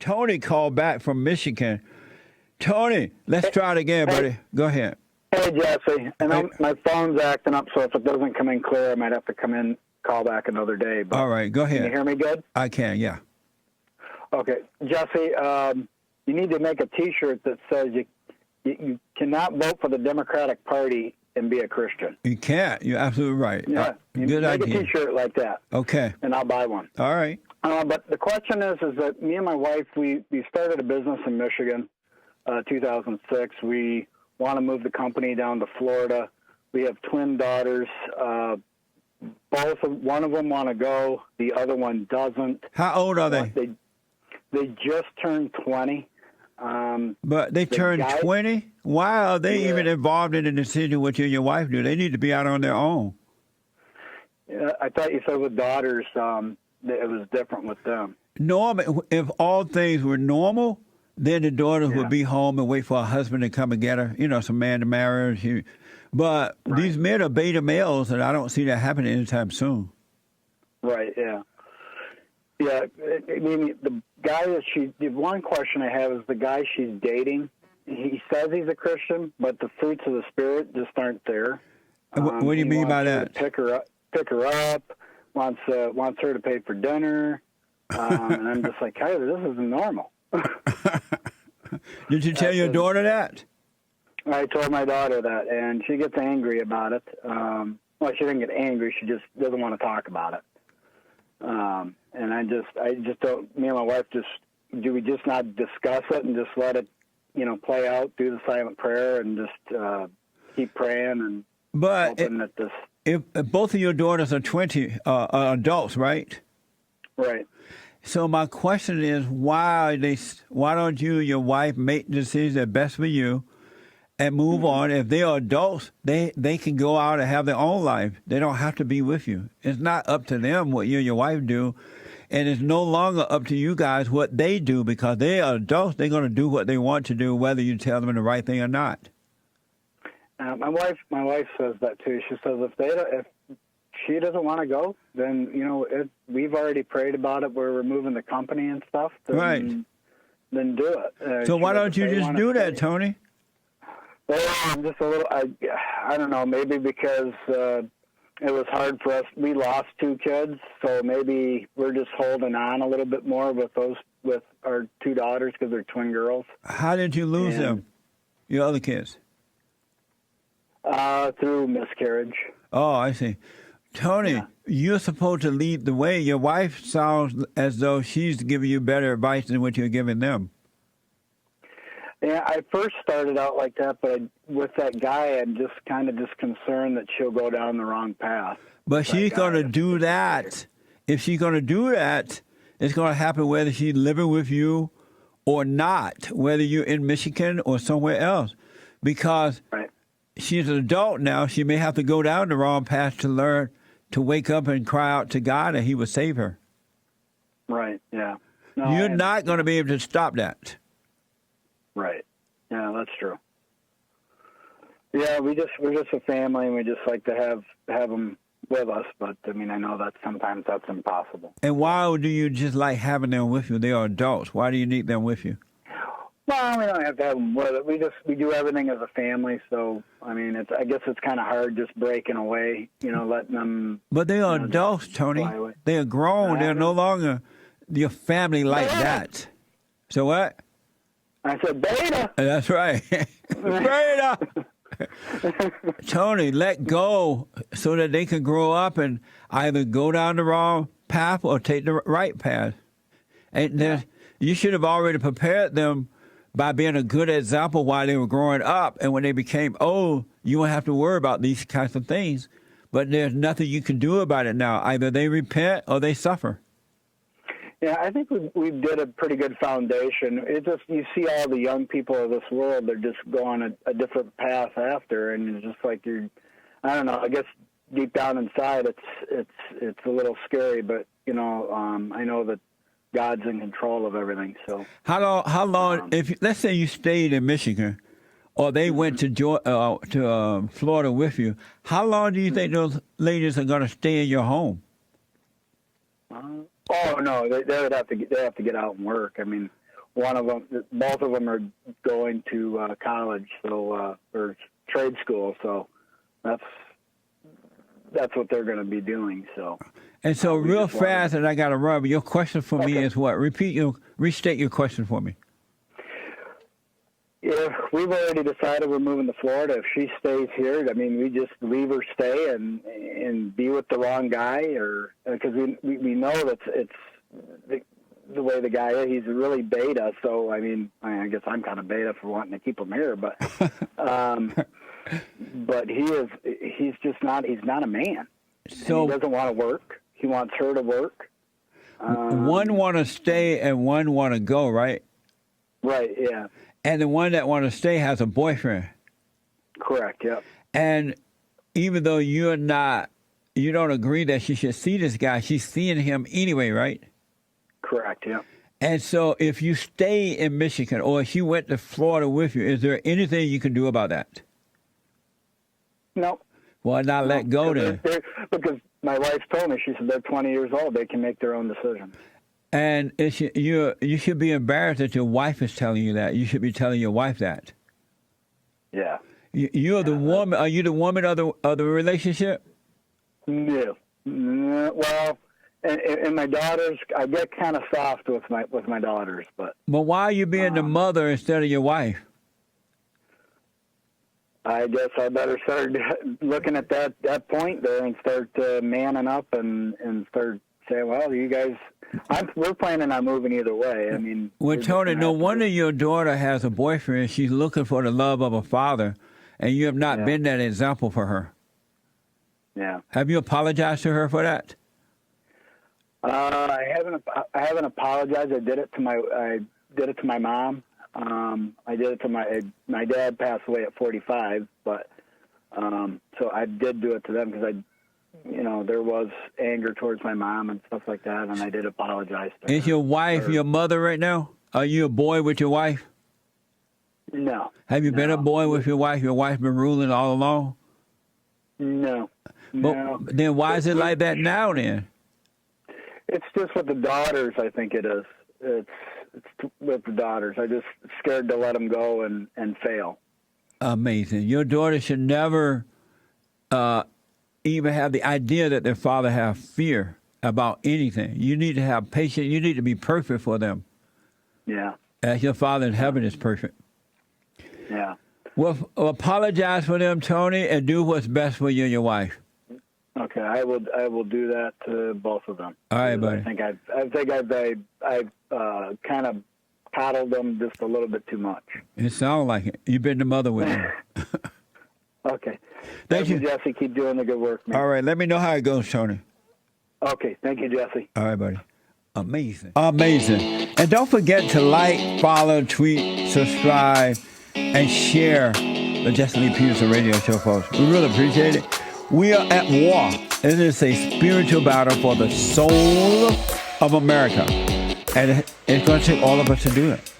Tony called back from Michigan. Tony, let's try it again, buddy. Go ahead. Hey, Jesse. And my phone's acting up, so if it doesn't come in clear, I might have to call back another day. But all right, go ahead. Can you hear me good? I can, yeah. Okay. Jesse, you need to make a T-shirt that says you cannot vote for the Democratic Party and be a Christian. You can't. You're absolutely right. Yeah. Good make idea. a T-shirt like that. Okay. And I'll buy one. All right. But the question is that me and my wife, we started a business in Michigan, 2006. We want to move the company down to Florida. We have twin daughters. One of them want to go. The other one doesn't. How old are they? They just turned 20. But they turned 20? Why are they even involved in the decision what you and your wife do? They need to be out on their own. I thought you said with daughters, it was different with them. Normal. If all things were normal, then the daughters would be home and wait for a husband to come and get her, some man to marry her. But these men are beta males, and I don't see that happening anytime soon. Right, yeah. Yeah, I mean, the guy the one question I have is the guy she's dating. He says he's a Christian, but the fruits of the Spirit just aren't there. What do you mean by that? Pick her up, wants her to pay for dinner, and I'm just like, hey, this isn't normal. Did you tell your daughter that? I told my daughter that, and she gets angry about it. Well, she didn't get angry; she just doesn't want to talk about it. And I just don't. Me and my wife do we just not discuss it and just let it, play out, do the silent prayer, and just keep praying and hoping that this. If both of your daughters are 20, adults, right? Right. So my question is, why don't you and your wife make decisions that are best for you and move on? If they are adults, they can go out and have their own life. They don't have to be with you. It's not up to them what you and your wife do, and it's no longer up to you guys what they do, because they are adults. They're going to do what they want to do, whether you tell them the right thing or not. My wife says that too. She says if she doesn't want to go, then we've already prayed about it. We're removing the company and stuff. Then do it. So why don't you just do that, Tony? Well, I'm just a little. I don't know. Maybe because it was hard for us. We lost 2 kids, so maybe we're just holding on a little bit more with our 2 daughters because they're twin girls. How did you lose them? Your other kids? Through miscarriage. Oh, I see. Tony, you're supposed to lead the way. Your wife sounds as though she's giving you better advice than what you're giving them. Yeah, I first started out like that, but with that guy, I'm just concerned that she'll go down the wrong path. But she's going to do that. If she's going to do that, it's going to happen whether she's living with you or not, whether you're in Michigan or somewhere else. Because she's an adult now, she may have to go down the wrong path to learn to wake up and cry out to God and He will save her. Right, yeah. No, you're not going to be able to stop that. Right. Yeah, that's true. Yeah, we're just a family, and we just like to have them with us. But I mean, I know that sometimes that's impossible. And why do you just like having them with you? They are adults. Why do you need them with you? Well, we don't have to have them with it. We do everything as a family. So I mean, I guess it's kind of hard just breaking away. Letting them. But they are adults, Tony. They are grown. They're no longer your family like that. So what? I said beta. That's right. Beta. Tony, let go so that they can grow up and either go down the wrong path or take the right path. And you should have already prepared them by being a good example while they were growing up. And when they became old, you won't have to worry about these kinds of things. But there's nothing you can do about it now. Either they repent or they suffer. Yeah, I think we did a pretty good foundation. You see all the young people of this world, they're just going a different path after, and it's just like I don't know. I guess deep down inside, it's a little scary, but I know that God's in control of everything. So how long? If let's say you stayed in Michigan, or they went to Florida with you, how long do you think those ladies are going to stay in your home? Oh no, they would have to get out and work. I mean, one of them, both of them are going to college, so or trade school. So that's what they're going to be doing. So. And so, real fast, and I got to run. But your question for me is what? Restate your question for me. Yeah, we've already decided we're moving to Florida. If she stays here, I mean, we just leave her stay and be with the wrong guy, or because we know that it's the way the guy is. He's really beta. So I mean, I guess I'm kind of beta for wanting to keep him here, but but he's just not. He's not a man. So and he doesn't want to work. He wants her to work. One want to stay and one want to go, right? Right. Yeah. And the one that want to stay has a boyfriend. Correct. Yep. And even though you don't agree that she should see this guy, she's seeing him anyway, right? Correct. Yep. And so, if you stay in Michigan or if she went to Florida with you, is there anything you can do about that? No. Well, not let go then. Because my wife told me, she said they're 20 years old. They can make their own decision. And you should be embarrassed that your wife is telling you that. You should be telling your wife that. Yeah. You're the woman. Are you the woman of the relationship? No. Well, and my daughters, I get kind of soft with my daughters, but. But why are you being the mother instead of your wife? I guess I better start looking at that point there and start manning up and start saying, well, you guys. We're planning on moving either way. I mean, well, Tony, no wonder your daughter has a boyfriend. She's looking for the love of a father, and you have not been that example for her. Yeah. Have you apologized to her for that? I haven't apologized. I did it to my mom. I did it to my dad passed away at 45, but so I did do it to them because there was anger towards my mom and stuff like that, and I did apologize to her. Is your wife your mother right now? Are you a boy with your wife? No. Have you been a boy with your wife? Your wife been ruling all along? No. No. But then why is it like that now then? It's just with the daughters, I think it is. It's with the daughters. I just scared to let them go and fail. Amazing. Your daughter should never even have the idea that their father have fear about anything. You need to have patience. You need to be perfect for them. Yeah. As your Father in heaven is perfect. Yeah. Well, apologize for them, Tony, and do what's best for you and your wife. Okay, I will do that to both of them. All right, buddy. I think I've kind of coddled them just a little bit too much. It sounds like it. You've been the mother with them. Okay. Thank you, Jesse. Keep doing the good work, man. All right. Let me know how it goes, Tony. Okay. Thank you, Jesse. All right, buddy. Amazing. Amazing. And don't forget to like, follow, tweet, subscribe, and share the Jesse Lee Peterson radio show, folks. We really appreciate it. We are at war. It is a spiritual battle for the soul of America. And it's going to take all of us to do it.